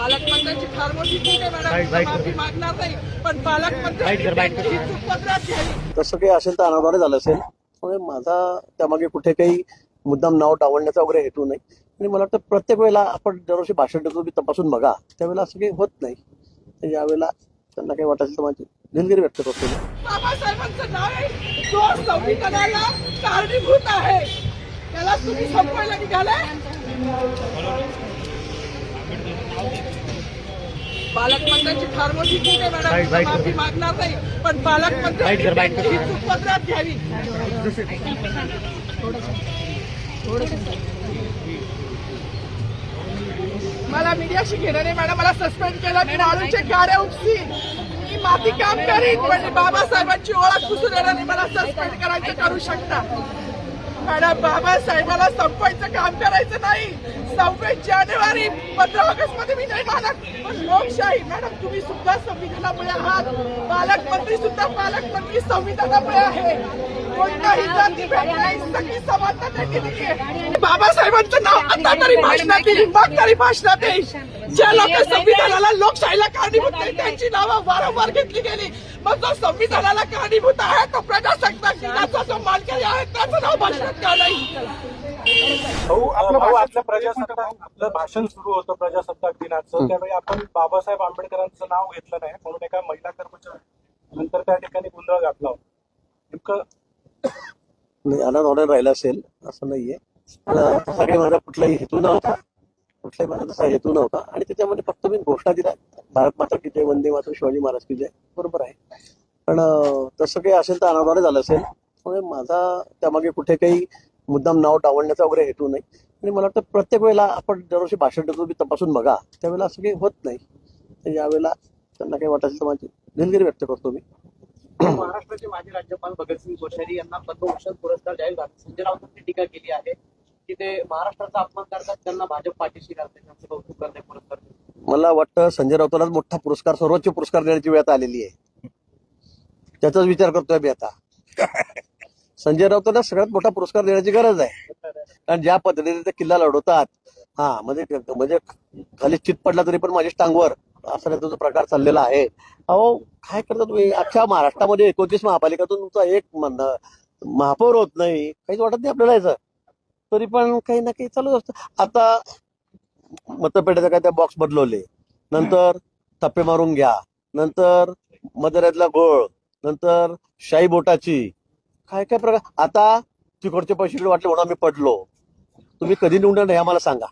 पालकमंत्र्यांची फार मोठी चूक आहे मॅडम, माफी मागणार नाही, पण पालकमंत्र्यांची सुपत्रात घ्यावी. तसं काही असेल तर अनाद्वारे झालं असेल. त्यामुळे माझा त्यामागे कुठे काही मुद्दाम नाव डावलण्याचा वगैरे हेतू नाही. आणि मला वाटतं प्रत्येक वेळेला आपण दरवर्षी भाषण देतो मी तपासून बघा, त्यावेळेला असं काही होत नाही. तर यावेळेला त्यांना काही वाटत असेल तर माझी दिलगिरी व्यक्त करतो. बाबासाहेबांचं नाव आहे, जो संविधानाला कारणीभूत आहे, त्याला तुम्ही संपवायला निघालाय. पालकमंत्र्यांची फार मोठी चूक आहे मॅडम, माफी मागणार नाही, पण पालकमंत्र्यांची सुपत्रात घ्यावी. मला मीडियाशी घेणं नाही मॅडम, मला सस्पेंड केलं, मी वाळूचे गाड्या उपसीन, मी माती काम करीन, पण बाबासाहेबांची ओळख पुसून येणार नाही. मला सस्पेंड करायचं करू शकता मॅडम. बाबासाहेबाला संपवायचं काम करायचं नाही. 26 जानेवारी 15 ऑगस्ट मध्ये मी नाही मानत, पण लोकशाही मॅडम, तुम्ही सुद्धा संविधानामुळे आहात, पालकमंत्री सुद्धा पालकमंत्री संविधानामुळे आहे. कोणताही जातीभेद नाही, सगळी समानता त्यांनी दिली आहे. बाबासाहेबांचं नाव आता तरी भाषणात येईल, मग तरी भाषणात येईल. ज्या लोक संविधानाला लोकशाहीला कारणीभूत नाही त्यांची नावं वारंवार घेतली गेली, मग जो संविधानाला कारणीभूत आहे तो प्रजासत्ताक दिनाचा जो मालकी आहे त्याचं नाव भाषणात का नाही. आपलं भाषण सुरू होतं प्रजासत्ताक दिनाचं, त्यावेळी आपण बाबासाहेब आंबेडकरांचं नाव घेतलं नाही म्हणून एका महिला कर्मचारी नंतर त्या ठिकाणी गोंधळ घातला होता. नेमकं नाही, अनाद्वारे राहिला असेल असं नाहीये. सगळे माझा कुठलाही हेतू नव्हता, कुठलाही माझा तसा हेतू नव्हता. आणि त्याच्यामध्ये फक्त मी घोषणा दिल्या, भारत माता की जय, वंदे मातरम, शिवाजी महाराज की जय, बरोबर आहे. पण तसं काही असेल तर अनाद्वारे झालं असेल. त्यामुळे माझा त्यामागे कुठे काही मुद्दाम नाव डावलण्याचा वगैरे हेतू नाही. आणि मला वाटतं प्रत्येक वेळेला आपण दरवर्षी भाषण देतो मी तपासून बघा, त्यावेळेला असं काही होत नाही. तर यावेळेला त्यांना काही वाटत असेल तर माझी दिलगिरी व्यक्त करतो मी. महाराष्ट्राचे माजी राज्यपाल भगतसिंग कोश्यारी यांना पद्मभूषण पुरस्कार जाहीर झाला. संजय राऊतांनी टीका केली आहे की ते महाराष्ट्राचा अपमान करतात, त्यांना भाजप पाठीशी घालते, त्यांचं कौतुक करते पुरस्कार. मला वाटतं संजय राऊतालाच मोठा पुरस्कार, सर्वोच्च पुरस्कार देण्याची वेळ आता आलेली आहे. त्याचाच विचार करतोय मी आता. संजय राऊतांना सगळ्यात मोठा पुरस्कार देण्याची गरज आहे. कारण ज्या पद्धतीने ते किल्ला लढवतात, म्हणजे खाली चित पडला तरी पण माझ्या टांगवर असा तुझा प्रकार चाललेला आहे. अहो काय करता तुम्ही? अख्ख्या महाराष्ट्रामध्ये 29 महापालिकातून तुमचा एक महापौर होत नाही, काहीच वाटत नाही आपल्याला याचं. तरी पण काही ना काही चालूच असतं. आता मतपेढ्याचा काय त्या बॉक्स बदलवले, नंतर टप्पे मारून घ्या, नंतर मदऱ्यातला गोळ, नंतर शाई बोटाची, काय काय प्रकार. आता तिकडचे पैसे वाटले म्हणून आम्ही पडलो. तुम्ही कधी निवडणार नाही आम्हाला सांगा.